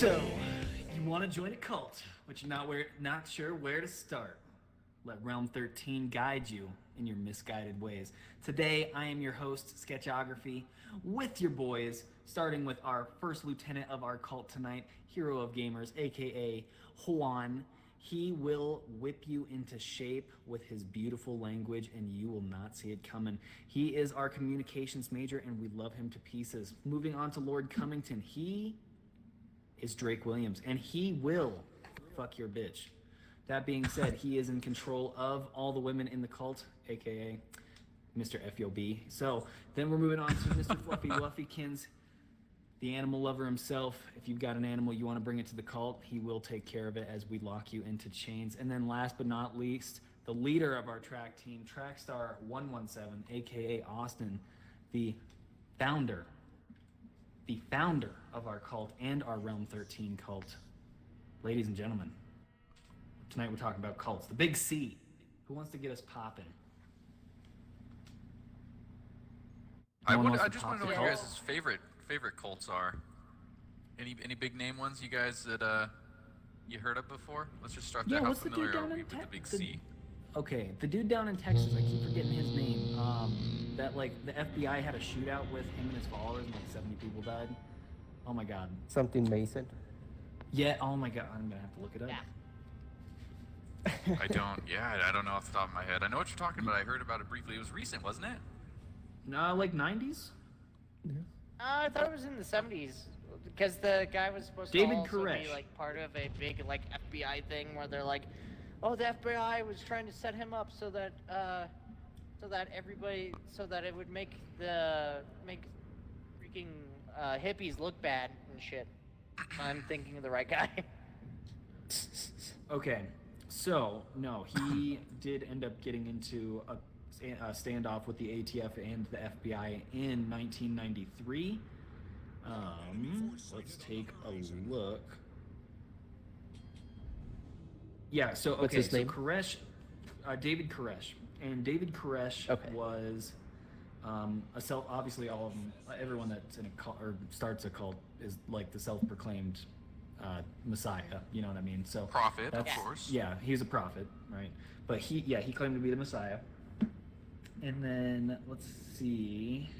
So, you want to join a cult, but you're not sure where to start. Let Realm 13 guide you in your misguided ways. Today, I am your host, Sketchography, with your boys, starting with our first lieutenant of our cult tonight, Hero of Gamers, aka Juan. He will whip you into shape with his beautiful language, and you will not see it coming. He is our communications major, and we love him to pieces. Moving on to Lord Cummington. He is Drake Williams, and he will fuck your bitch. That being said, he is in control of all the women in the cult, aka Mr. FOB. So then we're moving on to Mr. Fluffy Luffykins, the animal lover himself. If you've got an animal you want to bring it to the cult, he will take care of it as we lock you into chains. And then last but not least, the leader of our track team, Trackstar 117, aka Austin, the founder of our cult and our Realm 13 cult. Ladies and gentlemen, tonight we're talking about cults. The big C. Who wants to get us popping? I just want to know what your guys' favorite cults are. Any big name ones you guys that you heard of before? Let's just start there. How familiar are we with the big C? Okay, the dude down in Texas, I keep forgetting his name. That like the FBI had a shootout with him and his followers, and like 70 people died. Oh my god. Something Mason. Yeah. Oh my god. I'm gonna have to look it up. Yeah. I don't know off the top of my head. I know what you're talking about. I heard about it briefly. It was recent, wasn't it? No, like 90s. Yeah. I thought it was in the 70s because the guy was supposed to David also Koresh. be like part of a big like FBI thing where they're like, oh, the FBI was trying to set him up so that it would make freaking hippies look bad and shit. I'm thinking of the right guy. Okay, so no, he did end up getting into a standoff with the ATF and the FBI in 1993. Let's take a look. Yeah, so okay, What's his name? Koresh, David Koresh, and David Koresh was obviously all of them, everyone that's in a cult or starts a cult is like the self-proclaimed Messiah. You know what I mean? So Prophet, of course. Yeah, he's a prophet, right? But he claimed to be the Messiah. And then let's see.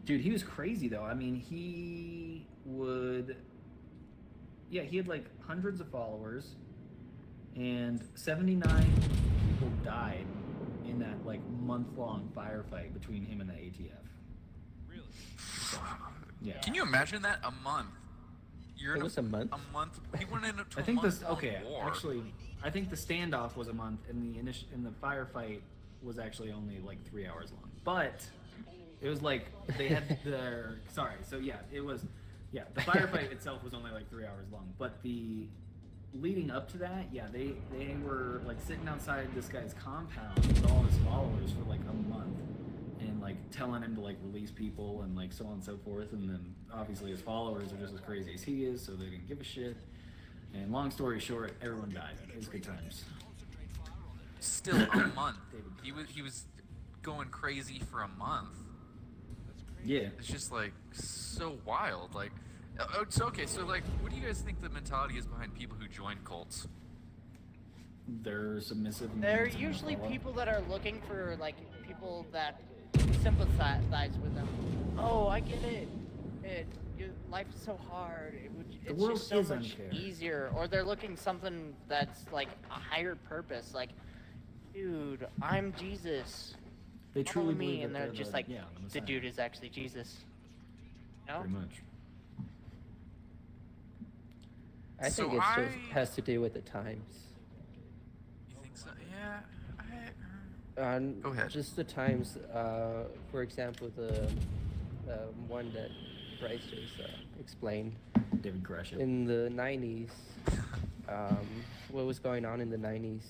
Dude, he was crazy though. I mean, he had like hundreds of followers, and 79 people died in that like month-long firefight between him and the ATF. Really? So, yeah. Can you imagine that? A month. It was a month? A month. He went into I think war. actually, I think the standoff was a month, and the firefight was actually only like 3 hours long. But it was like they had their the firefight itself was only like 3 hours long. But the leading up to that, they were like sitting outside this guy's compound with all his followers for like a month, and like telling him to like release people and like so on and so forth. And then obviously his followers are just as crazy as he is, so they didn't give a shit. And long story short, everyone died. It was good times. Still a month. He was going crazy for a month. Yeah. It's just like so wild. Like, so like, what do you guys think the mentality is behind people who join cults? They're submissive. And They're usually people that are looking for like people that sympathize with them. Oh, I get it. Life is so hard. It's just so much easier. Or they're looking something that's like a higher purpose. Like, dude, I'm Jesus. They truly me, believe and they're just like, the dude is actually Jesus. No? Pretty much. I think it just has to do with the times. You think so? Yeah. Go ahead. Just the times. For example, the one that Bryce just explained. David Koresh. In the 90s, what was going on in the 90s?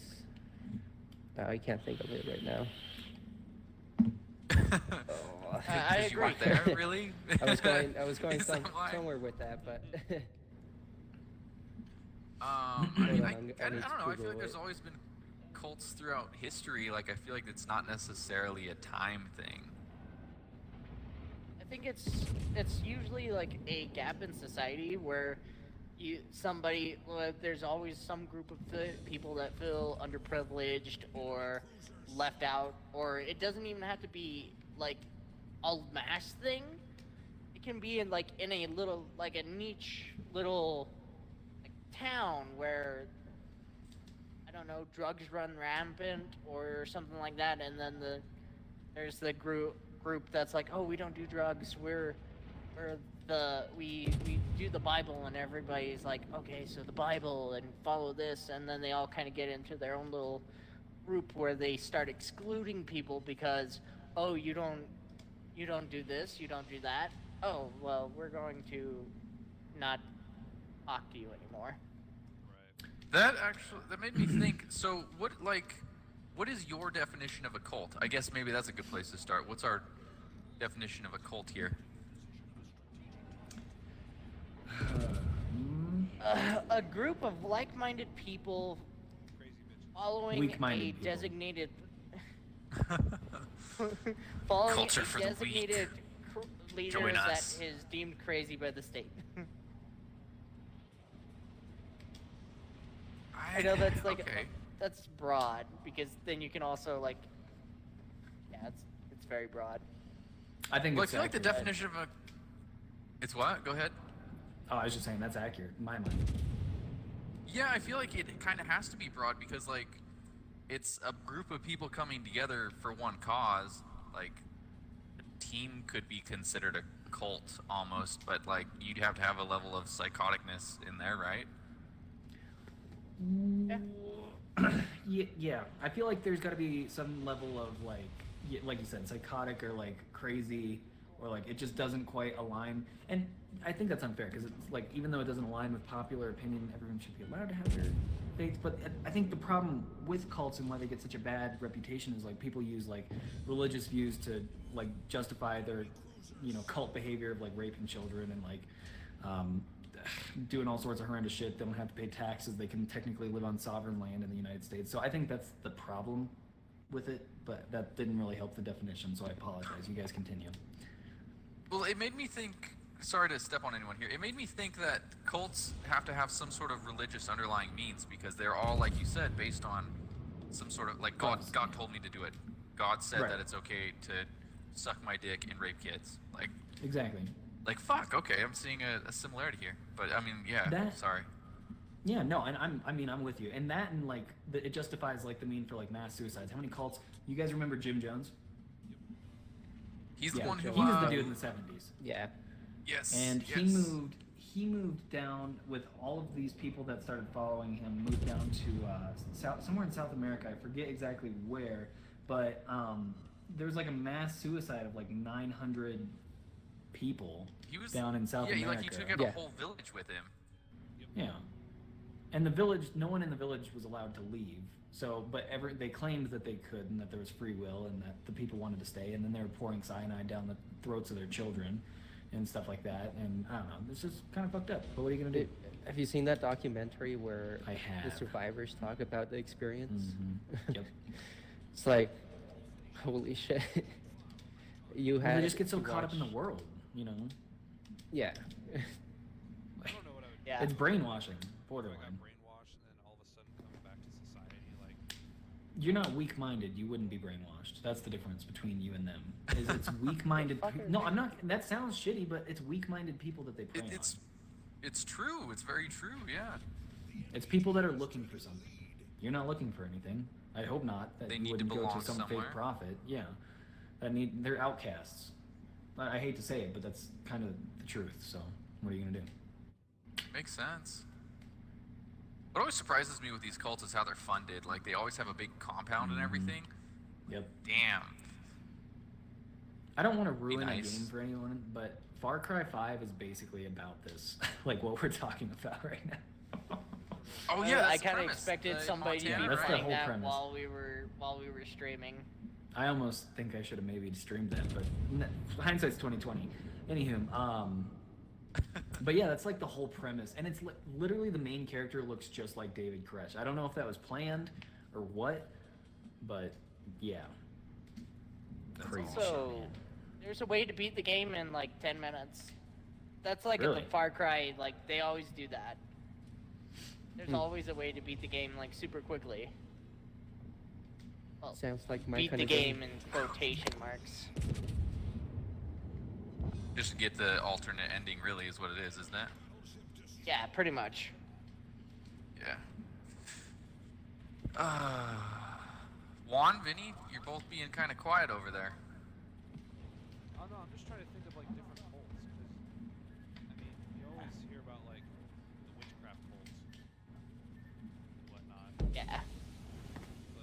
I can't think of it right now. I agree. You weren't there, really? I was going somewhere with that, but. I don't know. I feel like there's always been cults throughout history. Like, I feel like it's not necessarily a time thing. think it's usually like a gap in society where there's always some group of people that feel underprivileged or left out, or it doesn't even have to be like a mass thing. It can be in a little, like a niche little like, town where, I don't know, drugs run rampant or something like that, and then there's the group that's like, oh, we don't do drugs, we do the Bible, and everybody's like, okay, so the Bible and follow this, and then they all kind of get into their own little group where they start excluding people because, oh, you don't do this, you don't do that. Oh, well, we're going to not talk to you anymore. Right. That made me think. So what is your definition of a cult? I guess maybe that's a good place to start. What's our definition of a cult here? A group of like-minded people following a designated Culture for the weak. Leader Join that us. is deemed crazy by the state. I know that's okay. That's broad, because then you can also it's very broad. I think. Well, I it's feel like the accurate. definition of a. It's what? Go ahead. Oh, I was just saying that's accurate in my mind. Yeah, I feel like it kind of has to be broad because it's a group of people coming together for one cause. Like, a team could be considered a cult almost, but you'd have to have a level of psychoticness in there, right? Yeah. I feel like there's got to be some level of like you said, psychotic or crazy, or it just doesn't quite align. And I think that's unfair because it's even though it doesn't align with popular opinion, everyone should be allowed to have their faiths. But I think the problem with cults and why they get such a bad reputation is people use religious views to justify their cult behavior of raping children and doing all sorts of horrendous shit. They don't have to pay taxes. They can technically live on sovereign land in the United States. So I think that's the problem with it, but that didn't really help the definition, so I apologize. You guys continue. Well, it made me think. Sorry to step on anyone here. It made me think that cults have to have some sort of religious underlying means because they're all, like you said, based on some sort of God told me to do it. God said Right. that it's okay to suck my dick and rape kids. Exactly. Fuck. Okay, I'm seeing a similarity here. But I mean, yeah. Sorry. Yeah, no, and I'm with you. And that and it justifies the mean for mass suicides. How many cults? You guys remember Jim Jones? He's the one who. He was the dude in the 70s. Yeah. Yes. And yes. he moved down with all of these people that started following him. Moved down to somewhere in South America. I forget exactly where, but there was a mass suicide of 900 people down in South America. He took out a whole village with him. Yeah. And the village, no one in the village was allowed to leave. So, but they claimed that they could and that there was free will and that the people wanted to stay. And then they were pouring cyanide down the throats of their children and stuff like that. And I don't know, it's just kind of fucked up. But what are you going to do? Have you seen that documentary where I have. the survivors talk about the experience? Mm-hmm. Yep. It's holy shit. They just get so caught up in the world, Yeah. I don't know what I would. Yeah. It's brainwashing, borderline. I got brainwashed and then all of a sudden coming back to society You're not weak-minded. You wouldn't be brainwashed. That's the difference between you and them. Is it's weak-minded. No, I'm not. That sounds shitty, but it's weak-minded people that they prey on. It's true. It's very true. Yeah. It's people that are looking for something. You're not looking for anything. I hope not. That They you need to wouldn't go belong to some somewhere. fake prophet. Yeah. They're outcasts. I hate to say it, but that's kind of the truth. So what are you gonna do? Makes sense. What always surprises me with these cults is how they're funded. They always have a big compound and everything. Yep. Damn. I don't want to ruin nice. a game for anyone, but Far Cry 5 is basically about this, what we're talking about right now. Oh yeah, that's I the kind of premise. expected somebody Montana, to be That's the playing whole that premise. while we were streaming. I almost think I should have maybe streamed that, but hindsight's 2020. Anywho, but yeah, that's the whole premise, and it's literally the main character looks just like David Koresh. I don't know if that was planned or what, but yeah, crazy So shit, man. There's a way to beat the game in like 10 minutes. That's like Really? in the Far Cry, like they always do that. There's always a way to beat the game like super quickly. Well, Sounds like my beat kind the of game in quotation marks. Just to get the alternate ending, really, is what it is, isn't it? Yeah, pretty much. Yeah. Juan, Vinny, you're both being kind of quiet over there. Oh no, I'm just trying to think of like different cults. Because I mean, you always hear about like the witchcraft cults and whatnot. Yeah.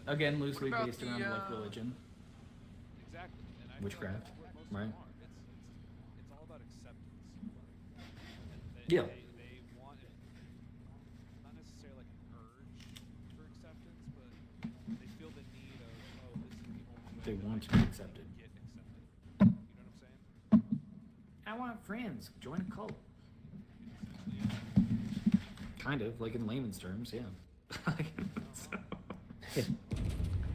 But Again, loosely What about based around the, like religion. exactly. And I feel like Witchcraft, that's what most right. of them are. It's all about acceptance. And Yeah. They want it, not necessarily like an urge for acceptance, but they feel the need of, oh, this is the only way They that want I to be can accepted. get accepted. You know what I'm saying? I want friends. Join a cult. Essentially, Kind of, like in layman's terms, yeah. So-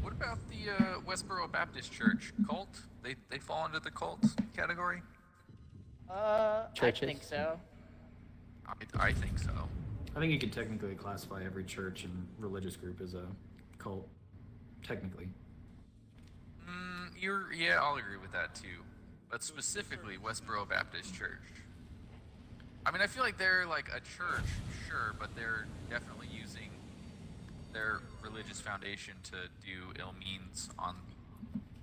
What about the Westboro Baptist Church cult? They fall under the cult category? I Churches? think so. I think so. I think you can technically classify every church and religious group as a cult. Technically. Yeah, I'll agree with that too. But specifically, Westboro Baptist Church. I mean, I feel like they're like a church, sure, but they're definitely using their religious foundation to do ill means on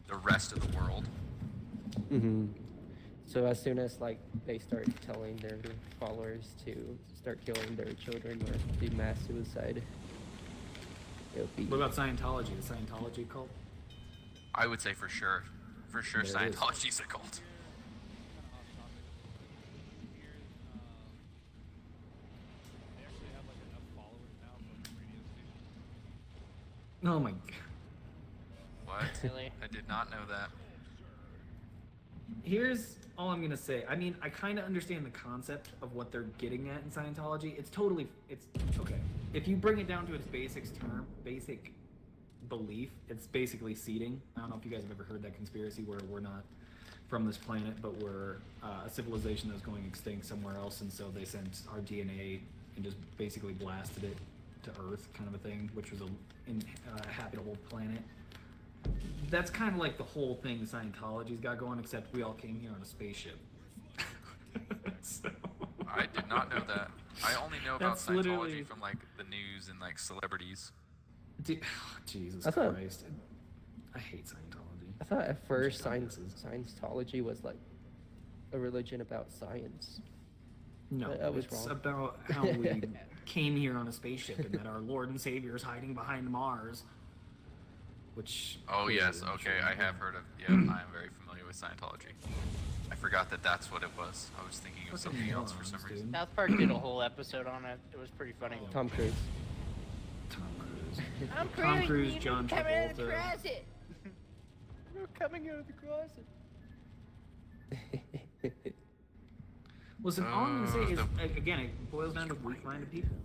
the rest of the world. Mm-hmm. So as soon as like they start telling their followers to start killing their children or do mass suicide, it'll be. What about Scientology? The Scientology cult? I would say for sure There it is. Scientology's a cult. here, they actually have like enough followers now for the radio station. Oh my god. What? Really? I did not know that. Here's all I'm gonna say. I mean, I kind of understand the concept of what they're getting at in Scientology. It's okay. If you bring it down to its basic belief, it's basically seeding. I don't know if you guys have ever heard that conspiracy where we're not from this planet, but we're a civilization that's going extinct somewhere else, and so they sent our DNA and just basically blasted it to Earth, kind of a thing, which was a habitable planet. That's kind of like the whole thing Scientology's got going, except we all came here on a spaceship. So, I did not know that. I only know about That's Scientology literally- from like the news and like celebrities. Jesus I thought- Christ. I hate Scientology. I thought at first Bunch of dumbasses. Scientology was like a religion about science. No, I was it's wrong. about how we came here on a spaceship and that our Lord and Savior is hiding behind Mars. Which. Oh clearly yes, isn't okay, true. I have heard of. Yeah, I am very familiar with Scientology. I forgot that that's what it was. I was thinking of Fucking something else for morons, some dude. reason. South Park did a whole episode on it. It was pretty funny. Tom Cruise. Tom Cruise. I'm Tom Cruise, Cruise, you John come out of the Travolta. closet. We're coming out of the closet. Listen, all I'm gonna say is, the- again, it boils down to weak-minded people.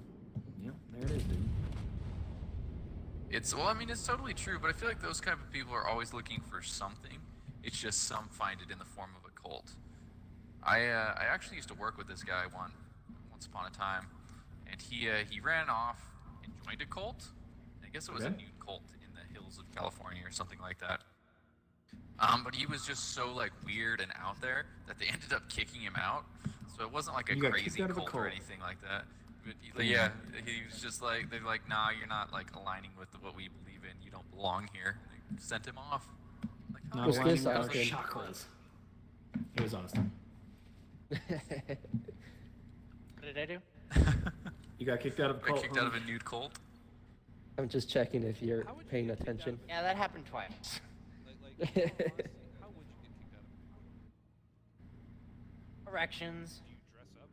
Yep, there it is, dude. Well, I mean, it's totally true, but I feel like those kind of people are always looking for something. It's just some find it in the form of a cult. I actually used to work with this guy once upon a time, and he ran off and joined a cult. I guess it was a Okay. new cult in the hills of California or something like that. But he was just so like weird and out there that they ended up kicking him out. So it wasn't like a You got kicked crazy out of a cult or cult. anything like that. But Damn. yeah, he was just like, they're like, nah, you're not like aligning with what we believe in. You don't belong here. They sent him off. Like, Not Was aligning this with our Austin? chakras. It was Austin. What did I do? You got kicked out of a got cult. kicked out of homie? a nude cult. I'm just checking if you're How would you paying get kicked out attention. of Yeah, that happened twice. Like honestly, how would you get kicked out of it? Erections. Do you dress up?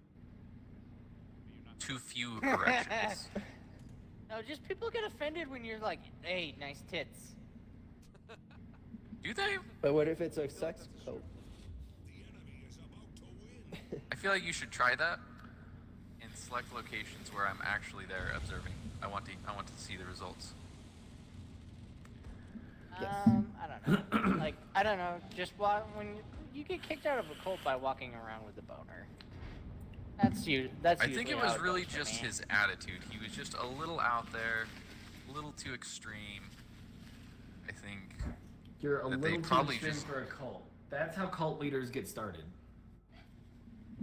Are you not? Too few corrections. No, just people get offended when you're like, hey, nice tits. Do they? But what if it's a sex cult? I feel like you should try that in select locations where I'm actually there observing. I want to see the results. Yes. I don't know. Like, I don't know. Just when you get kicked out of a cult by walking around with a boner. That's you. That's. I think it usually how was really goes for just me. his attitude. He was just a little out there, a little too extreme. I think. You're a that they little too probably extreme just- for a cult. That's how cult leaders get started.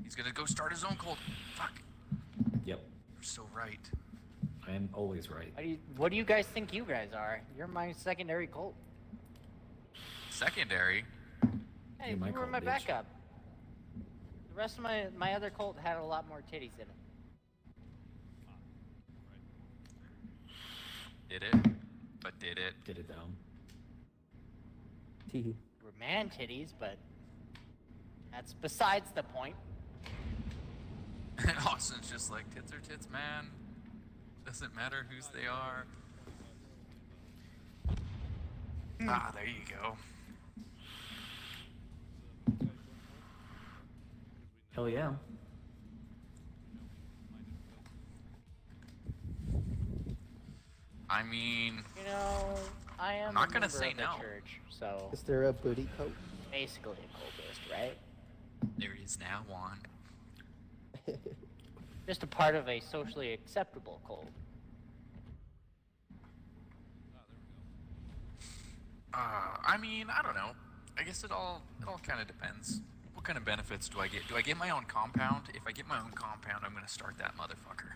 He's gonna go start his own cult. Fuck. Yep. You're so right. I am always right. What do you guys think you guys are? You're my secondary cult. Secondary. Hey, You're my you were cult, my bitch. backup. The rest of my other cult had a lot more titties in it. Did it? But did it? Did it though. Were man titties, but that's besides the point. And Austin's just like, tits are tits, man. Doesn't matter whose they are. Ah, there you go. Hell yeah. I mean, You know, I am I'm not a gonna member say of the no. church, so Is there a booty cult? basically a cultist, right? there is now one. Just a part of a socially acceptable cult. I mean, I don't know. I guess it all kind of depends. What kind of benefits do I get? Do I get my own compound? If I get my own compound, I'm gonna start that motherfucker.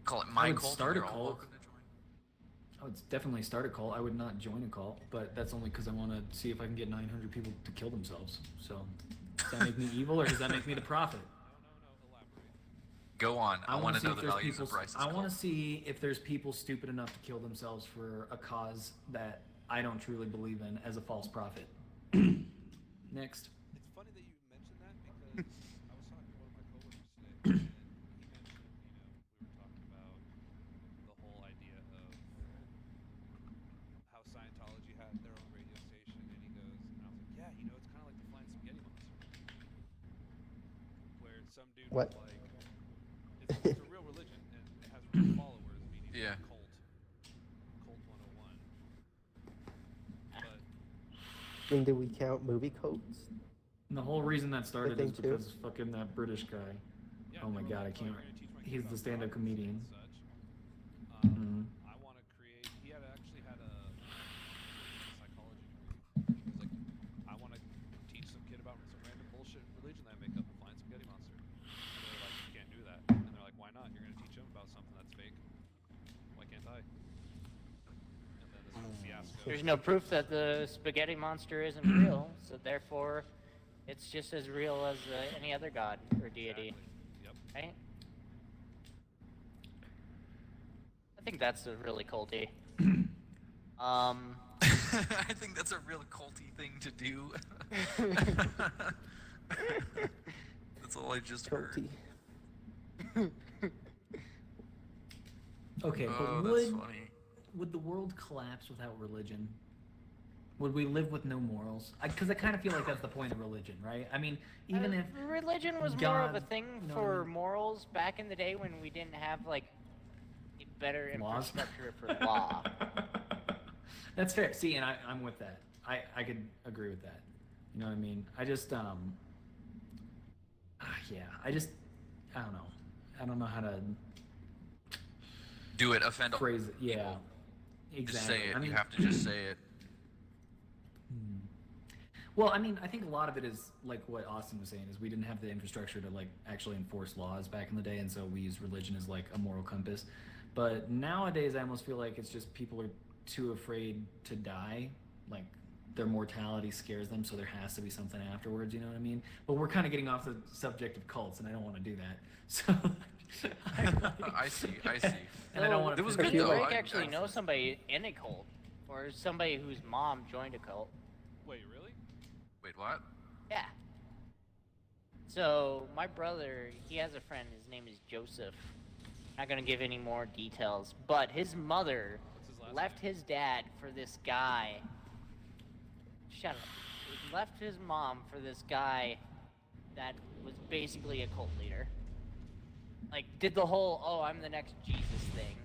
Call it my would cult. start and a you're all cult. welcome to join. I would definitely start a cult. I would not join a cult, but that's only because I want to see if I can get 900 people to kill themselves. So, does that make me evil, or does that make me the prophet? Go on. I want wanna to see know if the there's values people. of Bryce's I want cult. to see if there's people stupid enough to kill themselves for a cause that I don't truly believe in as a false prophet. Next. It's funny that you mentioned that because I was talking to one of my coworkers today, and he mentioned, we were talking about the whole idea of how Scientology had their own radio station, and he goes, and I was like, yeah, it's kind of like the Flying Spaghetti Monster, where some dude What? was like, it's a real religion and it has real followers, meaning Yeah. cult 101. But I mean, do we count movie cults? And the whole reason that started is think too. because fucking that British guy. yeah, Oh my they were God, I like, can't- "Oh, you're gonna teach my kid he's about the stand-up drugs and comedian. such." Mhm. I want to create. He actually had a psychology degree. He was like, I want to teach some kid about some random bullshit religion that I make up, the Flying Spaghetti Monster. And they're like, you can't do that. And they're like, why not? You're gonna teach him about something that's fake. Why can't I? And then this whole fiasco. There's no proof that the spaghetti monster isn't real, so therefore, it's just as real as any other god or deity, Exactly. Yep. right? I think that's a really culty. I think that's a real culty thing to do. That's all I just heard. Culty. Okay, Oh, but that's funny. would the world collapse without religion? Would we live with no morals? Because I kind of feel like that's the point of religion, right? I mean, even if religion was more of a God, thing you know what I for mean? morals back in the day when we didn't have like a better Laws? infrastructure for law. That's fair. See, and I'm with that. I could agree with that. You know what I mean? I just yeah. I don't know. I don't know how to Do it. Offend all phrase it. Yeah. people. Exactly. Just say it. I mean, You have to just say it. Well, I mean, I think a lot of it is like what Austin was saying is we didn't have the infrastructure to like actually enforce laws back in the day, and so we use religion as like a moral compass. But nowadays, I almost feel like it's just people are too afraid to die, like their mortality scares them, so there has to be something afterwards. You know what I mean? But we're kind of getting off the subject of cults, and I don't want to do that. So I see. And I don't want to. It was Could good, you though. Rick I- actually I- know somebody in a cult, or somebody whose mom joined a cult? Wait, really? Wait, what? Yeah. So my brother, he has a friend. His name is Joseph. Not gonna give any more details, but his mother What's his last left name? his dad for this guy. Shut up. He left his mom for this guy that was basically a cult leader. Like, did the whole "oh, I'm the next Jesus" thing.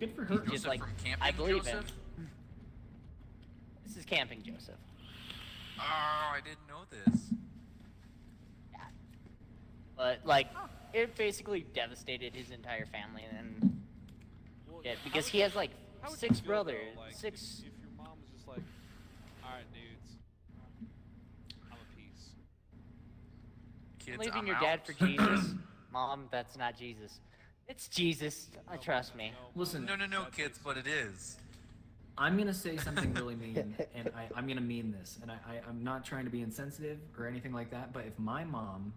Good for her. Just Joseph like, from Camping I believe Joseph? him. This is Camping Joseph. Oh, I didn't know this. Yeah. But like, it basically devastated his entire family, and Well, yeah, how because would he you- has like how would you 6 feel, though, brothers, like, 6. If your mom was just like, all right, dudes, I'm a piece. Kids, Leaving I'm your out. dad for Jesus, Mom, that's not Jesus. It's Jesus. No, Trust Mom, me. no, Mom, Listen. No, that's kids, Jesus. but it is. I'm gonna say something really mean, and I'm gonna mean this, and I'm not trying to be insensitive or anything like that, but if my mom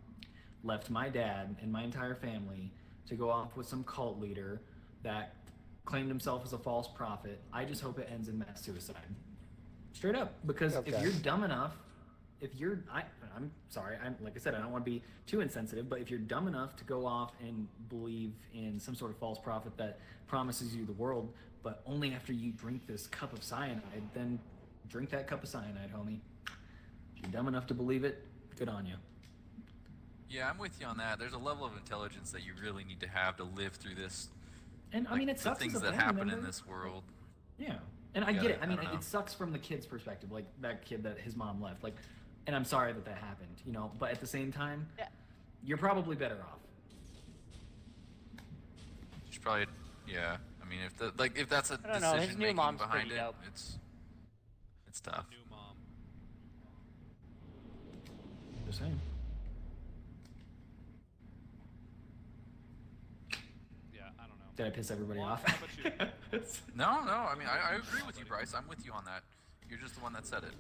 left my dad and my entire family to go off with some cult leader that claimed himself as a false prophet, I just hope it ends in mass suicide. Straight up, because if Okay. you're dumb enough, I'm sorry, like I said, I don't want to be too insensitive, but if you're dumb enough to go off and believe in some sort of false prophet that promises you the world, but only after you drink this cup of cyanide, then drink that cup of cyanide, homie. If you're dumb enough to believe it, good on you. Yeah, I'm with you on that. There's a level of intelligence that you really need to have to live through this. And I like, mean, it the sucks things as a that family happen member. in this world. Yeah, and I Yeah, get it. I mean, I don't know. it sucks from the kid's perspective, like that kid that his mom left. Like, and I'm sorry that happened, you know. But at the same time, Yeah. you're probably better off. You should probably, yeah. I mean, if that's a I don't know, his decision new making mom's behind pretty it, dope. it's tough. New mom. Just saying. Yeah, I don't know. Did I piss everybody Well, off? how about you? No. I mean, I agree with you, Bryce. I'm with you on that. You're just the one that said it.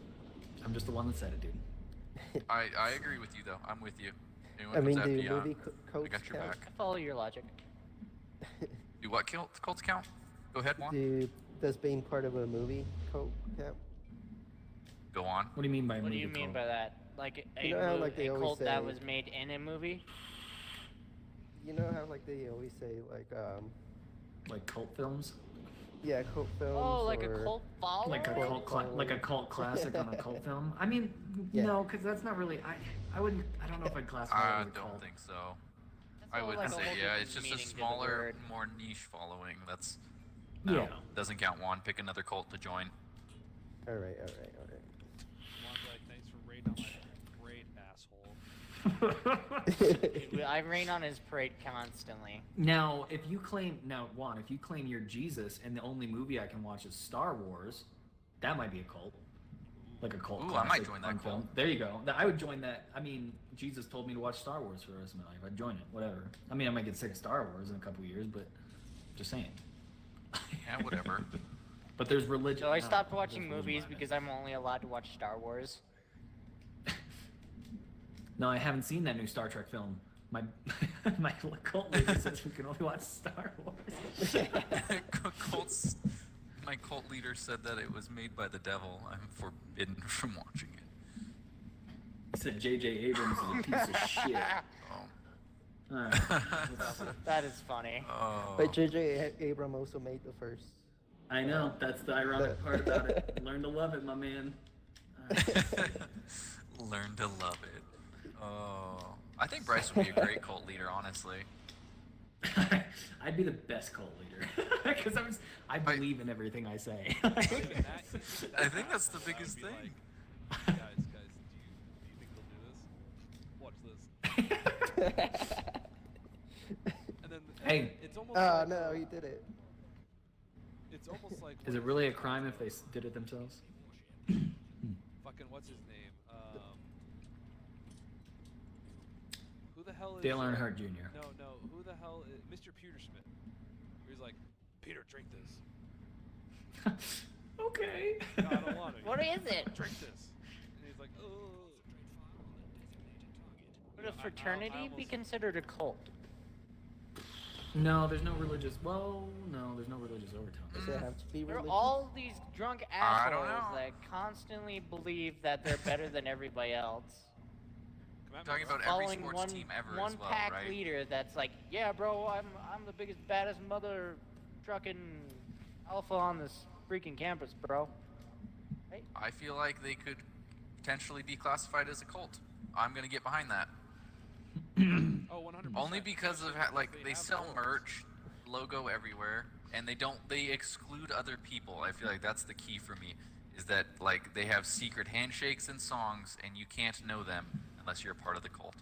I'm just the one that said it, dude. I agree with you though. I'm with you. Anyone I mean, comes after do you, movie I codes got your count? back. I follow your logic. Do what cults count? Go ahead, Juan. Does being part of a movie cult count? Go on. What do you mean by What do movie you mean cult? by that? Like You know how, like, they a always cult that say- was made in a movie? You know how like they always say Like cult films? yeah, cult films. Oh, like a or- cult follower? Like a like a cult classic on a cult film? I mean, Yeah. no, because that's not really. I wouldn't. I don't know if I'd classify it I as a don't cult. think so. That's I all, would like, a say whole yeah. different It's just a meaning to the smaller, word. more niche following. That's Yeah. doesn't count. Juan, pick another cult to join. All right. Juan's like, thanks for raiding on my great asshole. Dude, I rain on his parade constantly. Now, Juan, if you claim you're Jesus and the only movie I can watch is Star Wars, that might be a cult. Like a cult. Ooh, I might classic join that on film. cult. There you go. I would join that. I mean, Jesus told me to watch Star Wars for the rest of my life. I'd join it. Whatever. I mean, I might get sick of Star Wars in a couple years, but just saying. Yeah, whatever. But there's religion. So I no, stopped watching there's religion movies behind it. because I'm only allowed to watch Star Wars. No, I haven't seen that new Star Trek film. My my cult leader says we can only watch Star Wars. Cults. My cult leader said that it was made by the devil. I'm forbidden from watching it. He said J.J. Abrams is a piece of shit. Oh. All right. That is funny. Oh. But J.J. Abrams also made the first. I know. That's the ironic part about it. Learn to love it, my man. All right. Learn to love it. Oh. I think Bryce would be a great cult leader, honestly. I'd be the best cult leader because I believe in everything I say. Even that, I think that's the I would biggest be thing. Like, guys, do you think they'll do this? Watch this. And then Hey. it's almost Oh like, no, he did it. It's almost like Is it really a crime if they did it themselves? fucking what's his name? Who the hell is Dale Earnhardt Jr. No, who the hell is Mr. Petersmith? He's like, Peter, drink this. Okay. No, I don't want it. What is it? Drink this. And he's like, oh. Would a fraternity be considered a cult? No, there's no religious. Well, no, there's no religious overtone. Does it have to be There are religious? all these drunk I don't assholes know. that constantly believe that they're better than everybody else. Talking about every Following sports one, team ever one as well, pack right? leader that's like, yeah, bro, I'm the biggest, baddest mother trucking alpha on this freaking campus, bro. Right? I feel like they could potentially be classified as a cult. I'm gonna get behind that. Oh, 100%. Only because of they have sell cults. merch, logo everywhere, and they exclude other people. I feel like that's the key for me. is that like they have secret handshakes and songs, and you can't know them unless you're a part of the cult.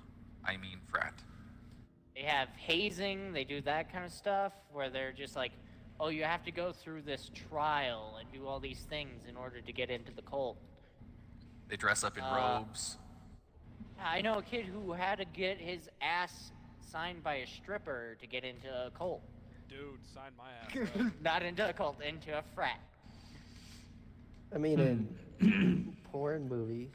I mean, frat. They have hazing. They do that kind of stuff where they're just like, oh, you have to go through this trial and do all these things in order to get into the cult. They dress up in robes. I know a kid who had to get his ass signed by a stripper to get into a cult. Dude, sign my ass up. Not into a cult, into a frat. I mean, in porn movies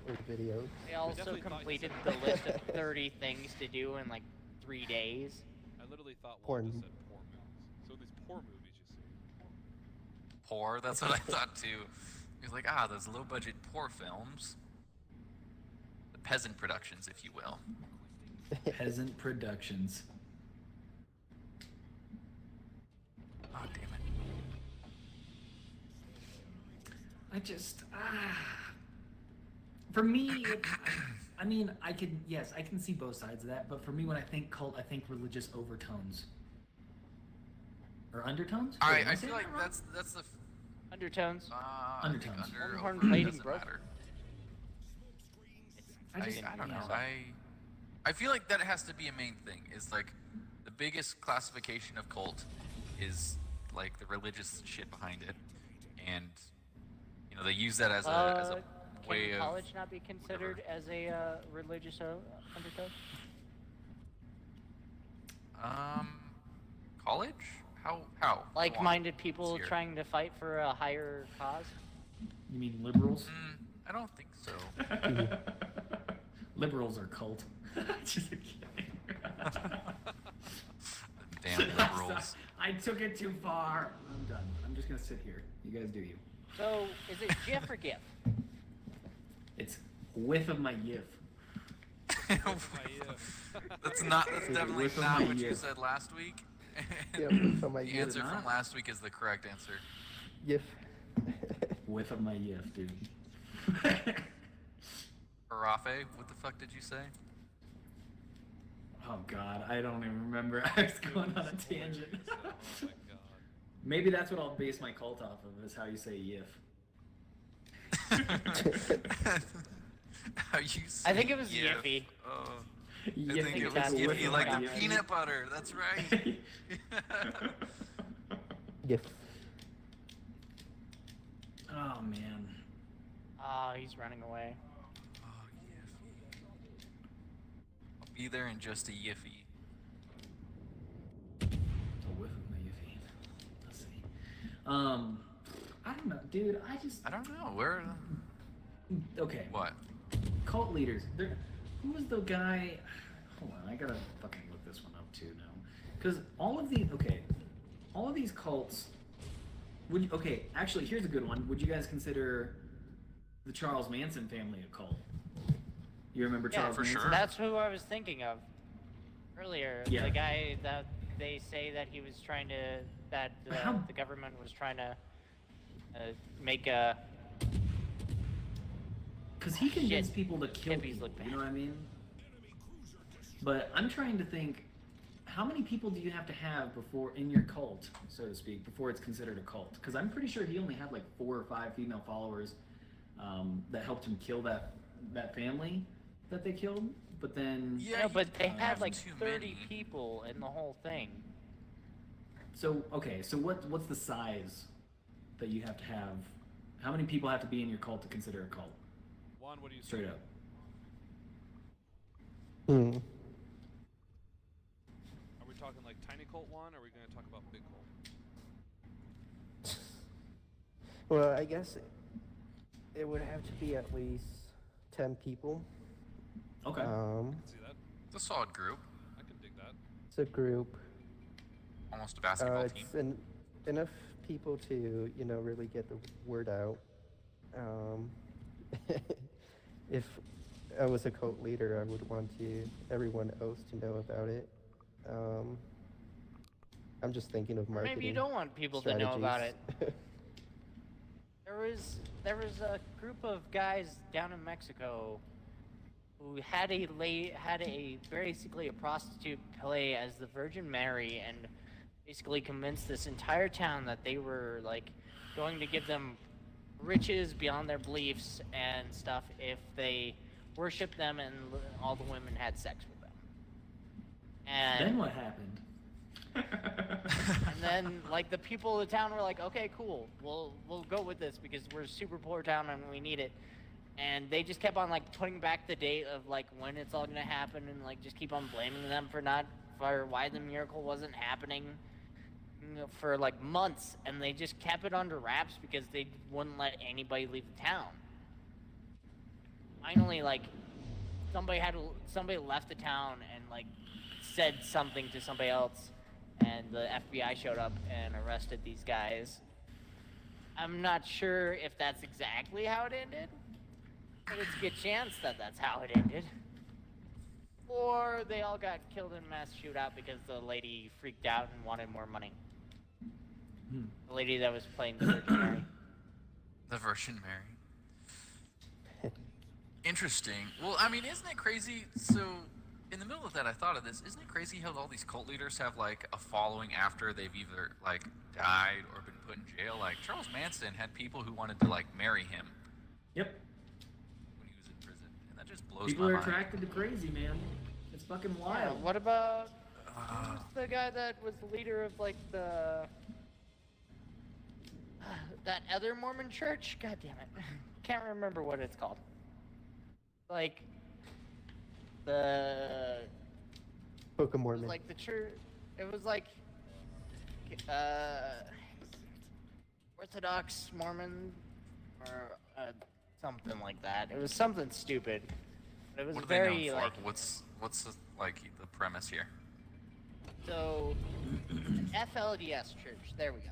or videos. They also completed the list of 30 things to do in like 3 days. I literally thought Porn. Walt just said poor movies. So these poor movies you see. Poor, that's what I thought too. He's like, those low-budget poor films. The peasant productions, if you will. Peasant Productions. Oh, damn it. I just for me, I mean, I can see both sides of that, but for me, when I think cult, I think religious overtones or undertones. I feel like that's the Undertones. Undertones. Horn over plating doesn't broke. matter. I don't know. I feel like that has to be a main thing. Is like the biggest classification of cult is like the religious shit behind it, and you know they use that as a way can of college not be considered as a religious undertone? College? How? Like-minded people Here. trying to fight for a higher cause? You mean liberals? I don't think so. Liberals are cult. Just kidding. Damn liberals. I took it too far. I'm done. I'm just gonna sit here. You guys do you. So, is it GIF or GIF? It's whiff of my yiff. That's definitely Whiff of not my what you yiff. said last week. Yeah, from my The yiff. answer from last week is the correct answer. Yiff. Whiff of my yiff, dude. Harafe, what the fuck did you say? Oh god, I don't even remember. I was going on a tangent. Oh my god. Maybe that's what I'll base my cult off of, is how you say yiff. How you say I think it was yiff. Yiffy. Oh, I Yiff think it was that's Yiffy, what like it the was. peanut butter. That's right. Yiff. Oh man. Oh, he's running away. Oh, Yiffy. I'll be there in just a Yiffy. A whiff of my yiffy. Let's see. I don't know, dude. I don't know. Where? Okay. What? Cult leaders. Who was the guy? Hold on, I gotta fucking look this one up too now. Because all of these cults. Actually, here's a good one. Would you guys consider the Charles Manson family a cult? You remember Charles for Manson? sure. That's who I was thinking of earlier. Yeah. The guy that they say that he was trying to, that the government was trying to make a. Because he convinced Shit. people to kill Hippies people, look you bad. know what I mean? But I'm trying to think, how many people do you have to have before, in your cult, so to speak, before it's considered a cult? Because I'm pretty sure he only had like 4 or 5 female followers that helped him kill that family that they killed. But then, Yeah, No, but they have had like too 30 many. people in the whole thing. so what's the size that you have to have? How many people have to be in your cult to consider a cult? Juan, what do you Straight say? up. Hmm. Are we talking like tiny cult one, or are we going to talk about big cult? Well, I guess it would have to be at least 10 people. Okay. See that? It's a solid group. I can dig that. It's a group. Almost a basketball team. It's enough people to, really get the word out. If I was a cult leader, I would want everyone else to know about it. I'm just thinking of Or marketing. maybe you don't want people to know about it. strategies. There was a group of guys down in Mexico who had basically a prostitute play as the Virgin Mary and basically convinced this entire town that they were like going to give them riches beyond their beliefs and stuff if they worshiped them and all the women had sex with them. And then what happened? and then like the people of the town were like, okay, cool, we'll go with this because we're a super poor town and we need it. And they just kept on like putting back the date of like when it's all gonna happen and like just keep on blaming them for why the miracle wasn't happening for like months, and they just kept it under wraps because they wouldn't let anybody leave the town. Finally, like somebody left the town and like said something to somebody else, and the FBI showed up and arrested these guys. I'm not sure if that's exactly how it ended, but it's a good chance that that's how it ended. Or they all got killed in a mass shootout because the lady freaked out and wanted more money. The lady that was playing the Virgin Mary. The Virgin Mary. Interesting. Well, I mean, isn't it crazy? So, in the middle of that, I thought of this. Isn't it crazy how all these cult leaders have, like, a following after they've either, like, died or been put in jail? Like, Charles Manson had people who wanted to, like, marry him. Yep. When he was in prison. And that just blows People my are mind. attracted to crazy, man. It's fucking Yeah, wild. what about who's the guy that was the leader of like the that other Mormon church? God damn it, can't remember what it's called. Like the Book of it was Mormon. like the church. It was like Orthodox Mormon or something like that. It was something stupid. But it was What are very they known for? like. What's the, like, the premise here? So, FLDS Church. There we go.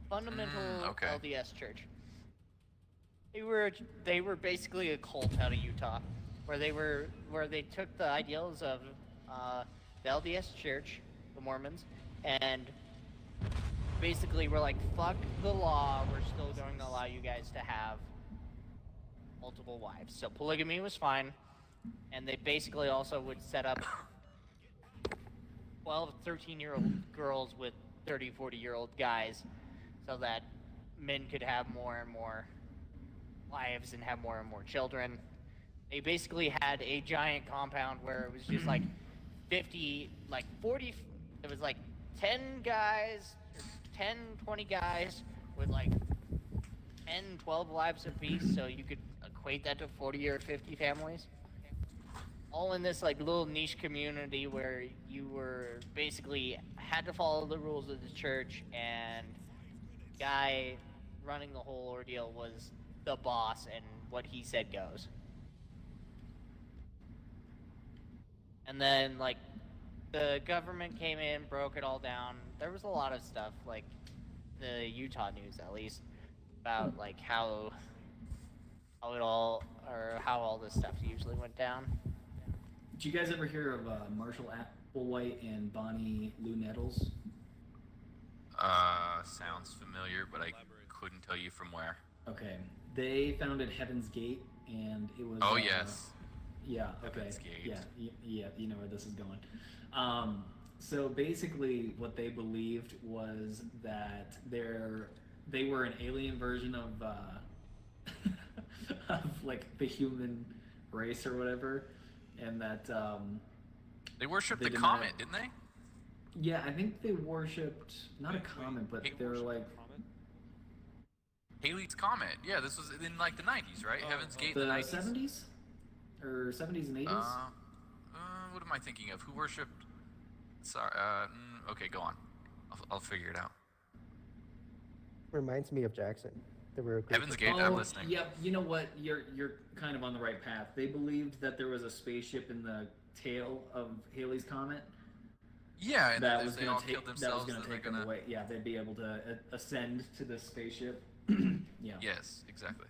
Fundamental okay. LDS Church. They were basically a cult out of Utah, where they took the ideals of the LDS Church, the Mormons, and basically were like, fuck the law. We're still going to allow you guys to have multiple wives. So polygamy was fine, and they basically also would set up 12, 13-year-old girls with 30, 40-year-old guys so that men could have more and more wives and have more and more children. They basically had a giant compound where it was just like 50, like 40, it was like 10 guys, 10, 20 guys with like 10, 12 wives apiece, so you could equate that to 40 or 50 families. All in this like little niche community where you were basically had to follow the rules of the church, and the guy running the whole ordeal was the boss, and what he said goes. And then like the government came in, broke it all down. There was a lot of stuff, like the Utah news at least, about like how all this stuff usually went down. Did you guys ever hear of Marshall Applewhite and Bonnie Lou Nettles? Sounds familiar, but I couldn't tell you from where. Okay, they founded Heaven's Gate, and it was. Oh yes. Yeah. Okay. Heaven's Gate. Yeah. You know where this is going. So basically, what they believed was that they were an alien version of of like the human race or whatever, and that They worshipped the did comet, not- didn't they? Yeah, I think they worshipped not a comet, but they were like Halley's Comet. Yeah, this was in like the 90s, right? Heaven's Gate in the the 90s. 70s or 70s and 80s. What am I thinking of? Who worshipped? Sorry. Okay, go on. I'll figure it out. Reminds me of Jackson. There were a group Heaven's of- Gate. I'm listening. Yeah, you know what? You're kind of on the right path. They believed that there was a spaceship in the tail of Halley's Comet Yeah, and that then was they all going to killed take themselves, and they're them gonna. away. Yeah, they'd be able to ascend to this spaceship. Yeah. Yes, exactly.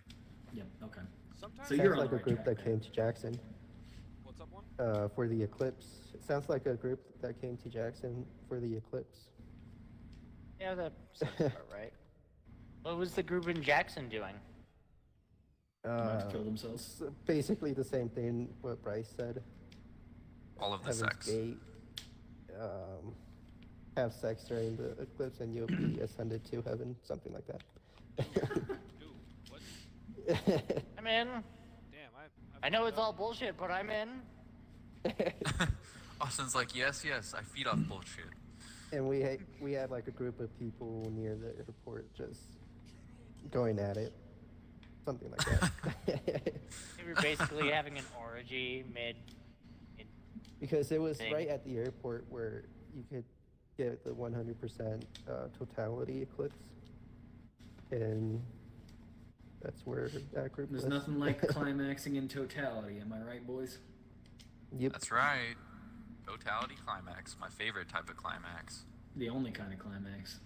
Yeah. Okay. Sometimes So Sounds you're on like the a right group track, that man. came to Jackson what's up, one? for the eclipse. It sounds like a group that came to Jackson for the eclipse. Yeah, that sounds about right. What was the group in Jackson doing? About to kill themselves. Basically the same thing what Bryce said. All of the Heaven's sex. Gate. Have sex during the eclipse and you'll be ascended to heaven, something like that. Dude, what? I'm in. Damn, I know it's all bullshit, but I'm in. Austin's like, yes, I feed off bullshit. And we had like a group of people near the airport just going at it, something like that. We were basically having an orgy mid. Because it was thing. right at the airport where you could get the 100% totality eclipse, and that's where that group There's was. nothing like climaxing in totality, am I right, boys? Yep. That's right. Totality climax, my favorite type of climax. The only kind of climax.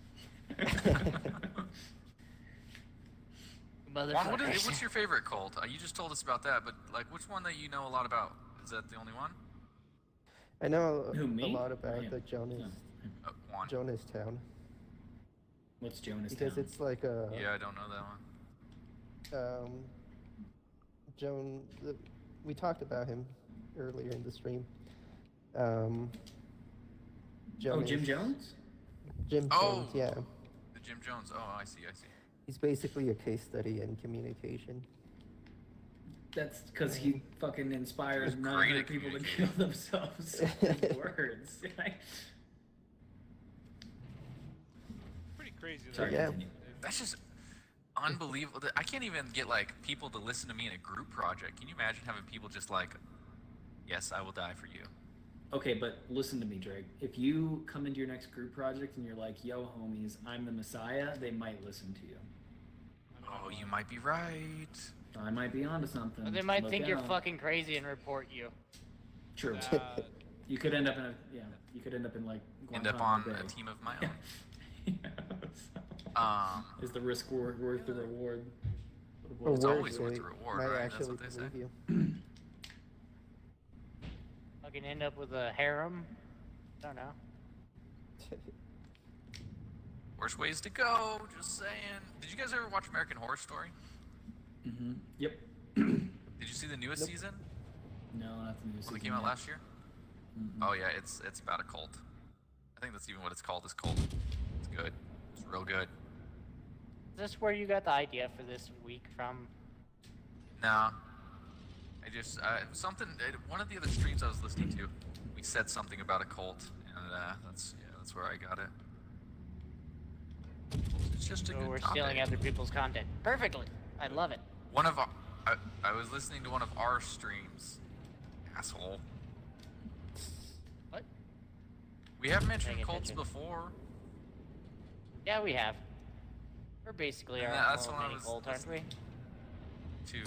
Juan, what's your favorite cult? You just told us about that, but like, which one that you know a lot about? Is that the only one? I know Who, me? a lot about Yeah. the Jonas Juan. Jonas Town What's Jonas because Town? it's like a Yeah, I don't know that one. we talked about him earlier in the stream. Oh, Jonas, Jim Jones? Jim Oh! Jones, yeah. The Jim Jones. Oh, I see. He's basically a case study in communication. That's because he fucking inspires He's 900 great at people to kill communicating. themselves with words. pretty crazy. Sorry, Yeah. continue. That's just unbelievable. I can't even get like people to listen to me in a group project. Can you imagine having people just like, yes, I will die for you. Okay, but listen to me, Drake. If you come into your next group project and you're like, yo, homies, I'm the Messiah, they might listen to you. Oh, you might be right. I might be onto something. Or they might Look think you're out. fucking crazy and report you. True. That- You could end up in you could end up in like End up Guantanamo on a Bay. team of my own. Is the risk worth the reward? Or It's worse, always worth they the reward, might right? That's actually what they say. believe you. Fucking end up with a harem. I don't know. Worst ways to go. Just saying. Did you guys ever watch American Horror Story? Mm-hmm. Yep. Did you see the newest Nope. season? No, not the news. One that came out last year? Oh yeah, it's about a cult. I think that's even what it's called. Is cult. It's good. It's real good. Is this where you got the idea for this week from? Nah. I just something. One of the other streams I was listening to, we said something about a cult, and that's where I got it. It's just a So good we're topic. stealing other people's content. Perfectly. I love it. One of our, I was listening to one of our streams. Asshole. What? We have mentioned Paying cults attention. before. Yeah, we have. We're basically And our that's own when I mini was cult, aren't we? Yeah,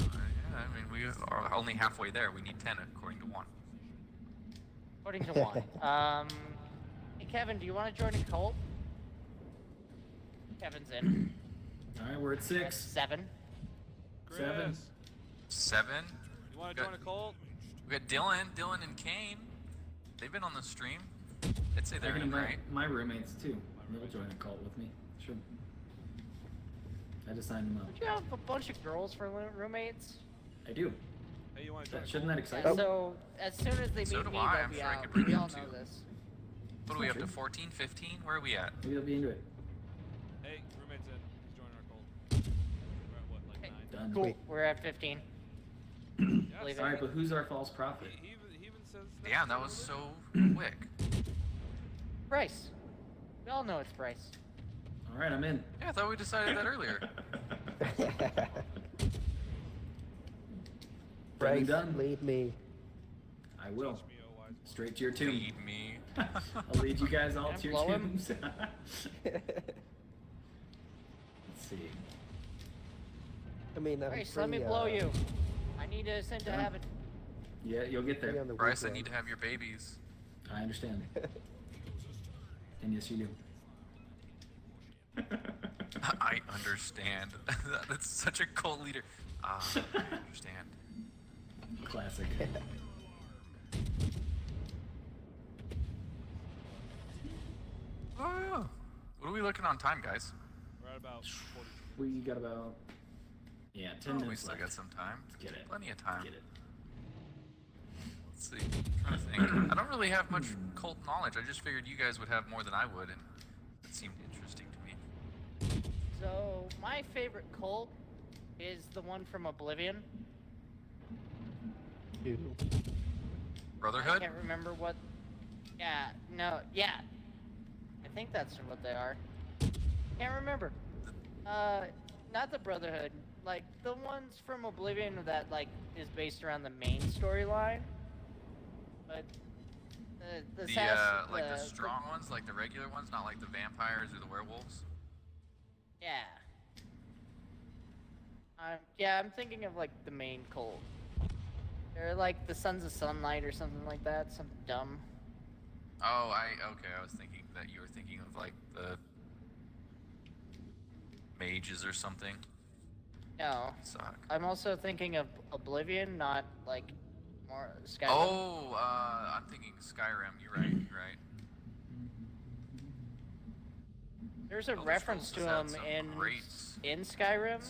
I mean, we are only halfway there. We need 10 according to one. According to one. Hey Kevin, do you want to join a cult? Kevin's in. All right, we're at That's 6. 7. Chris, 7. 7. you want to join a cult? We got Dylan and Kane. They've been on the stream. I'd say I they're can in, invite right? my roommates too. They'll join a cult with me. Sure. I just signed them up. Don't you have a bunch of girls for roommates? I do. Hey, you want to join a Shouldn't cult? that excite Yeah, you? so as soon as they So meet do me, I. they'll I'm be sure I out. could bring We them all too. know this. What are we up to? True. 14, 15? Where are we at? Maybe I'll be into it. Hey, roommate's in. He's joining our cult. We're at what, like Hey. 9? Done. Cool. Wait. We're at 15. Yeah, Believe All it. right, but who's our false prophet? he even says. Damn, that was so quick. Bryce. We all know it's Bryce. All right, I'm in. Yeah, I thought we decided that earlier. Bryce, done. lead me. I will. Teach me, oh wise one. Straight to your tomb. Lead me. I'll lead you guys all Can I to your blow him? tombs. Let's see. I mean, I'm Bryce, let me free, blow you. I need to ascend to Done. heaven. Yeah, you'll get free there. on the Bryce, I weekend. need to have your babies. I understand. And yes, you do. I understand. That's such a cult leader. I understand. Classic. Oh, what are we looking on time, guys? We're at about 40. We got about 10 We minutes still left. got some time. Let's get it. Plenty of time. Get it. Let's see. I'm trying to think. I don't really have much cult knowledge. I just figured you guys would have more than I would, and it seemed interesting to me. So, my favorite cult is the one from Oblivion. Ew. Brotherhood? I can't remember what. Yeah, no, yeah. I think that's what they are. Can't remember. Not the Brotherhood. Like the ones from Oblivion that like is based around the main storyline. But the strong ones, like the regular ones, not like the vampires or the werewolves. Yeah. Yeah, I'm thinking of like the main cult. They're like the Sons of Sunlight or something like that. Something dumb. Oh, okay. I was thinking that you were thinking of like the mages or something. No. Suck. I'm also thinking of Oblivion, not like more Skyrim. Oh, I'm thinking Skyrim. You're right. You're right. There's a Elder reference Scrolls to has him had some great in Skyrim.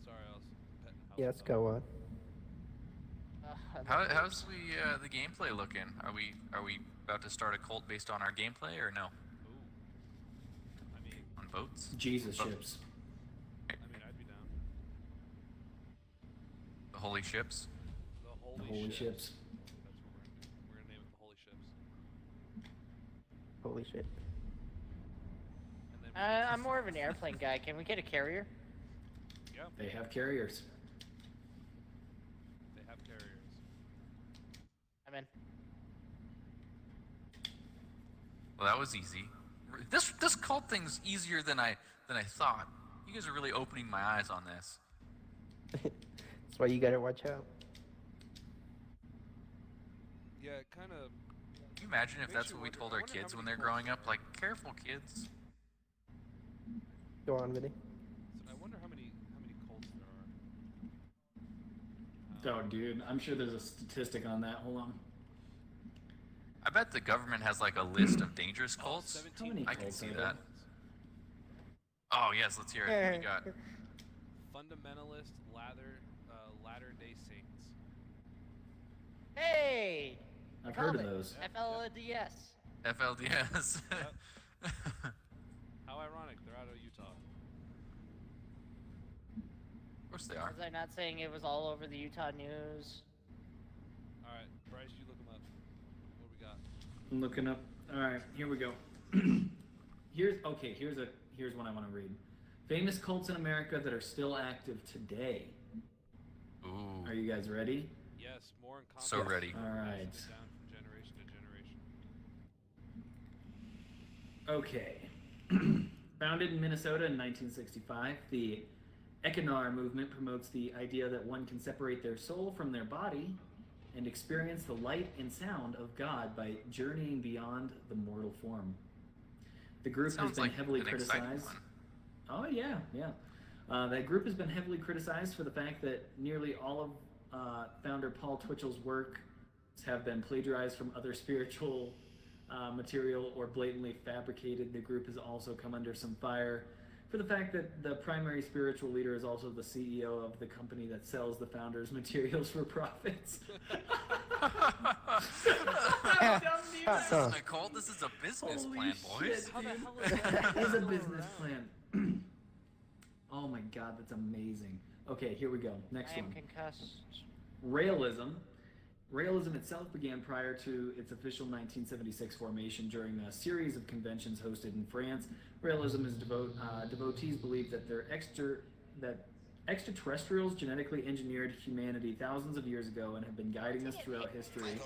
Sorry, I was petting house Yes, dog. go on. How's the gameplay looking? Are we about to start a cult based on our gameplay or no? Ooh. I mean, On votes? Jesus ships. I'd be down. The holy ships? The The holy, holy ships. ships. That's what we're gonna do. We're gonna name it the holy ships. Holy shit. And then I'm more of an airplane guy. Can we get a carrier? yeah, They have carriers. they have carriers. I'm in. Well, that was easy. This cult thing's easier than I thought. You guys are really opening my eyes on this. That's why you gotta watch out. Yeah, it kind of. Can you imagine if Makes that's you what we wonder- told I our wonder how kids when many they're growing cults up? there Like, careful, kids. Go on, Vinny. So I wonder how many cults there are. Oh, dude, I'm sure there's a statistic on that. Hold on. I bet the government has like a list of dangerous cults. 17 How many I can cults see are that. there? Oh yes, let's hear it. What do you got? Fundamentalist Latter-day Saints. Hey! I've heard of Comet. those. FLDS. FLDS. How ironic, they're out of Utah. Of course they are. Was I not saying it was all over the Utah news? Alright, Bryce, you look them up. What do we got? I'm looking up. All right, here we go. Here's one I want to read. Famous cults in America that are still active today. Ooh. Are you guys ready? Yes, more in context. So ready. All right. Down from generation to generation. Okay. Founded in Minnesota in 1965, the Ekinar movement promotes the idea that one can separate their soul from their body and experience the light and sound of God by journeying beyond the mortal form. The group has Sounds been like heavily an exciting criticized. one. Oh yeah, yeah. That group has been heavily criticized for the fact that nearly all of founder Paul Twitchell's work have been plagiarized from other spiritual material or blatantly fabricated. The group has also come under some fire for the fact that the primary spiritual leader is also the CEO of the company that sells the founder's materials for profits. This isn't a cult, this is a business Holy plan, boys. shit, How the dude. hell is that? It is a still business around? plan. Oh my god, that's amazing. Okay, here we go. Next I am one. concussed. Racism. Racism itself began prior to its official 1976 formation during a series of conventions hosted in France. Racism is devotees believe that extraterrestrials genetically engineered humanity thousands of years ago and have been guiding us throughout history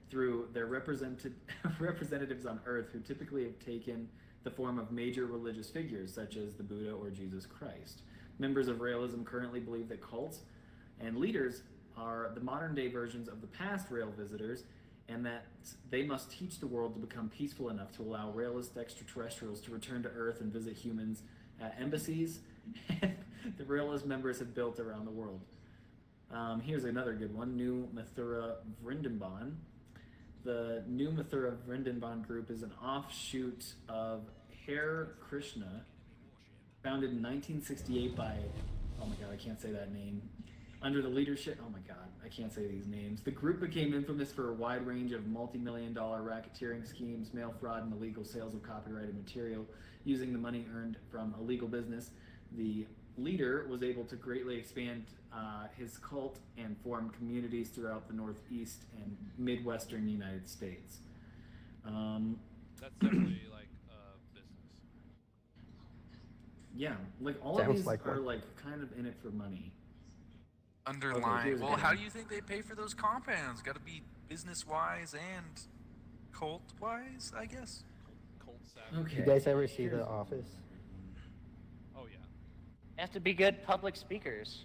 through their representatives on Earth, who typically have taken the form of major religious figures such as the Buddha or Jesus Christ. Members of Racism currently believe that cults and leaders are the modern day versions of the past Rail visitors, and that they must teach the world to become peaceful enough to allow Railist extraterrestrials to return to Earth and visit humans at embassies the Railist members have built around the world. Here's another good one, New Mathura Vrindavan. The New Mathura Vrindavan group is an offshoot of Hare Krishna, founded in 1968 by, oh my god, I can't say that name, under the leadership, oh my god, I can't say these names. The group became infamous for a wide range of multi-million-dollar racketeering schemes, mail fraud, and illegal sales of copyrighted material. Using the money earned from illegal business, the leader was able to greatly expand his cult and form communities throughout the Northeast and Midwestern United States. That's definitely like business. Yeah, like all of these are like kind of in it for money. Underlying. Well, how do you think they pay for those compounds? Got to be business-wise and cult-wise, I guess. Cult savage. Okay. You guys ever see The Office? Oh yeah. They have to be good public speakers.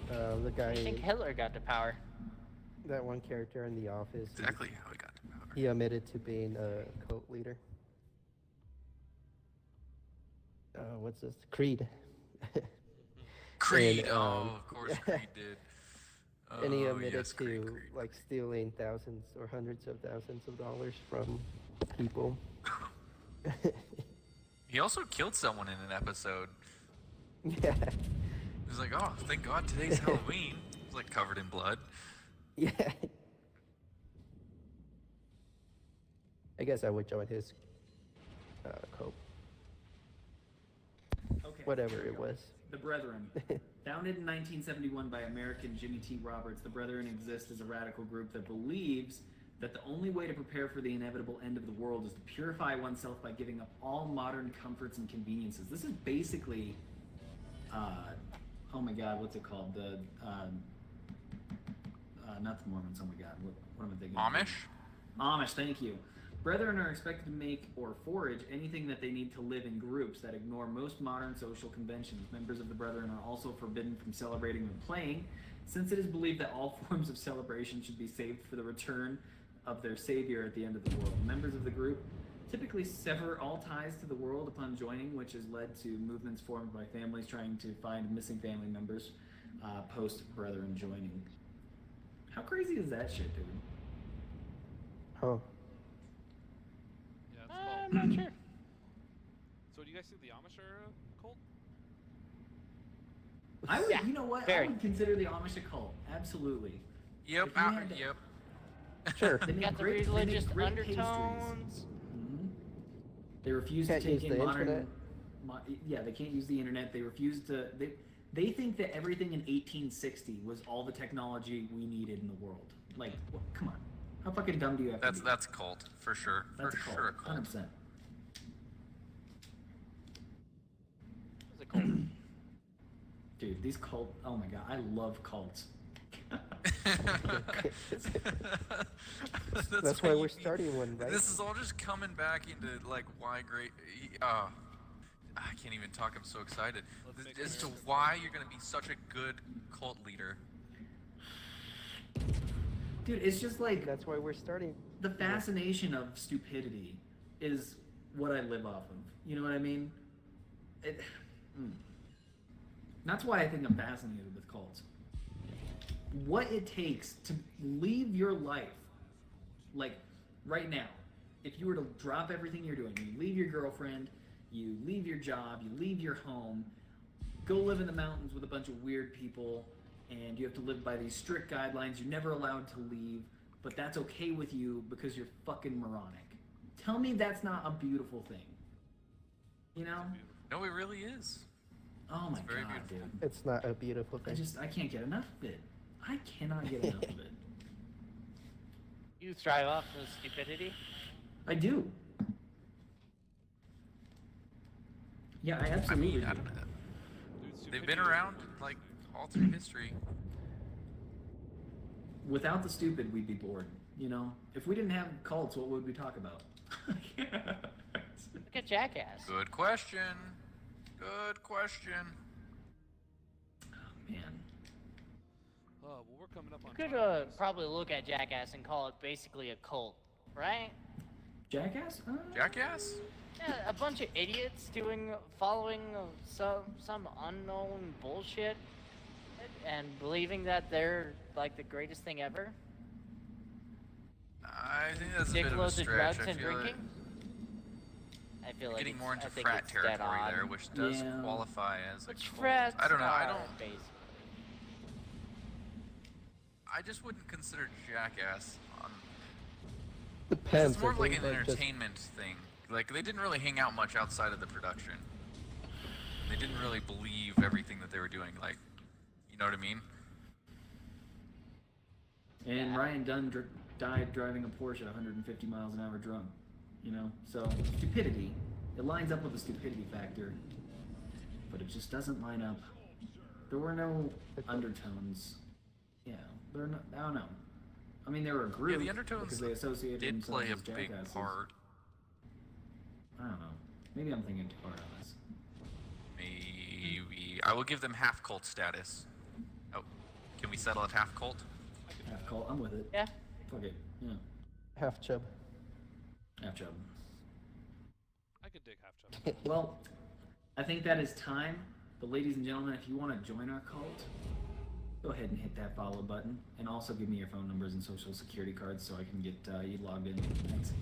The guy, I think Hitler got to power. that one character in The Office, Exactly how it got to power. he admitted to being a cult leader. What's this? Creed. Creed. And, of course Creed did. And he Oh, admitted yes, Creed. to like stealing thousands or hundreds of thousands of dollars from people. He also killed someone in an episode. Yeah. He was like, oh, thank God today's Halloween. It was like covered in blood. Yeah. I guess I would join his cult. Okay, Whatever here we it go. was. The Brethren. Founded in 1971 by American Jimmy T. Roberts, the Brethren exist as a radical group that believes that the only way to prepare for the inevitable end of the world is to purify oneself by giving up all modern comforts and conveniences. This is basically, oh my God, what's it called? The, not the Mormons, oh my God, what am I thinking? Amish? Amish, thank you. Brethren are expected to make or forage anything that they need to live in groups that ignore most modern social conventions. Members of the Brethren are also forbidden from celebrating and playing, since it is believed that all forms of celebration should be saved for the return of their Savior at the end of the world. Members of the group typically sever all ties to the world upon joining, which has led to movements formed by families trying to find missing family members post-Brethren joining. How crazy is that shit, dude? Oh. Yeah, it's I'm called. not sure. So do you guys think the Amish are a cult? I would, Yeah, you know what? very. I would consider the Amish a cult. Absolutely. Yep. If you had to- Yep. Sure. They You make got the great, they make religious great pastries. undertones. Mhm. They refuse to Can't take use in the modern. internet? Yeah, they can't use the internet. They refuse to. They think that everything in 1860 was all the technology we needed in the world. Like, come on, how fucking dumb do you have to be? That's a cult for sure. That's for a cult, sure a cult. 100%. It's a cult. Dude, these cult. Oh my god, I love cults. That's why we're starting one, right? This is all just coming back into like why great. I can't even talk. I'm so excited as to why you're gonna be such a good cult leader. Dude, it's just like That's why we're starting. the fascination of stupidity is what I live off of. You know what I mean? That's why I think I'm fascinated with cults. What it takes to leave your life, like right now, if you were to drop everything you're doing, you leave your girlfriend, you leave your job, you leave your home, go live in the mountains with a bunch of weird people, and you have to live by these strict guidelines, you're never allowed to leave, but that's okay with you because you're fucking moronic. Tell me that's not a beautiful thing. You know? No, it really is. Oh my very god, beautiful. dude. It's not a beautiful thing. I can't get enough of it. I cannot get enough of it. You thrive off of stupidity. I do. Yeah, I I absolutely mean, do. I don't know. Dude, They've been stupidity- around like all through history. Without the stupid, we'd be bored. You know, if we didn't have cults, what would we talk about? Look at Jackass. Good question. Good question. Man, well, we're coming up on. You could time, guys. probably look at Jackass and call it basically a cult, right? Jackass? Jackass? Yeah, a bunch of idiots following some unknown bullshit and believing that they're like the greatest thing ever. I think that's a Dick bit of a loads of stretch. drugs I and feel drinking. I feel like getting it's- more I into think frat it's dead territory on. there, which does Yeah. qualify as a Which cult. frats I don't know. I are, don't. basically. I just wouldn't consider Jackass on. Depends. It's more of like an just- entertainment thing. Like they didn't really hang out much outside of the production. They didn't really believe everything that they were doing. Like, you know what I mean? And Ryan Dunn died driving a Porsche at 150 miles an hour drunk. You know, so stupidity. It lines up with the stupidity factor, but it just doesn't line up. There were no undertones. Yeah, there are no. I don't know. I mean, there were a group. Yeah, the undertones because they associated did themselves play a as big jackasses. part. I don't know. Maybe I'm thinking too hard on this. Maybe I will give them half cult status. Oh, can we settle at half cult? Half cult. I'm with it. Yeah. Fuck it. Yeah. half chub. Half chub. I could dig half chub. Well, I think that is time. But ladies and gentlemen, if you want to join our cult, go ahead and hit that follow button, and also give me your phone numbers and social security cards so I can get you logged in. Thanks.